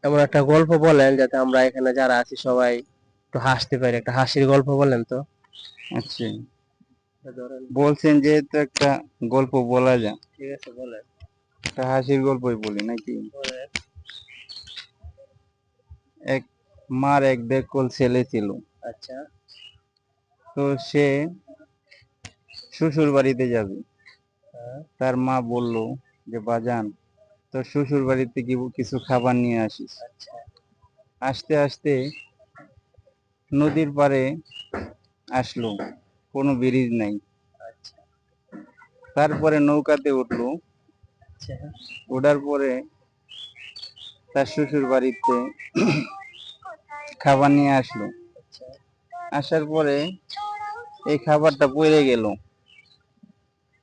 এমন একটা গল্প বলেন যাতে আমরা এখানে যারা আছি সবাই একটু হাসতে পারি, একটা হাসির গল্প বলেন তো। আচ্ছা, ধরেন। বলছেন যেহেতু একটা গল্প বলা যায়, ঠিক আছে, বলেন। একটা হাসির গল্পই বলি নাকি। বলেন। এক মার এক ব্যাকুল ছেলে ছিল। আচ্ছা। তো সে শ্বশুর বাড়িতে যাবে। হ্যাঁ। তার মা বলল যে বাজান, তোর শ্বশুর বাড়িতে কি কিছু খাবার নিয়ে আসিস। আচ্ছা। আসতে আসতে নদীর পাড়ে আসলো, কোনো ব্রিজ নাই। আচ্ছা। তারপরে নৌকাতে উঠলো। আচ্ছা। ওঠার পরে তার শ্বশুর বাড়িতে খাবার নিয়ে আসলো। আচ্ছা। আসার পরে এই খাবারটা পড়ে গেল।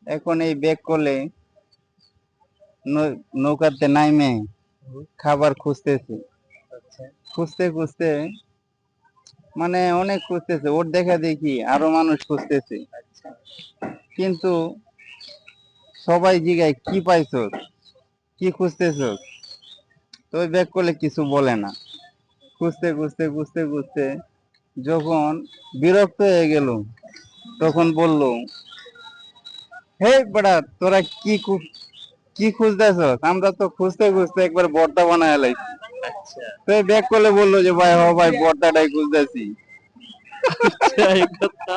এখন এই ব্যাগ করলে নৌকাতে নাইমে হুম। খাবার খুঁজতেছে। আচ্ছা। খুঁজতে খুঁজতে মানে অনেক খুঁজতেছে, ওর দেখা দেখি আরো মানুষ খুঁজতেছে। আচ্ছা। কিন্তু সবাই জিগায় কি পাইছো, কি খুঁজতেছো। তো ওই ব্যাগ করলে কিছু বলে না। খুঁজতে খুঁজতে খুঁজতে খুঁজতে যখন বিরক্ত হয়ে গেল, তখন বলল, হে বেটা, তোরা কি খুঁজতেছস, আমরা তো খুঁজতে খুঁজতে একবার ভর্তা বানায় লাইছি। আচ্ছা। তো ব্যাক করলে বললো যে ভাই, হ ভাই, ভর্তাটাই খুঁজতেছি। আচ্ছা, এই কথা।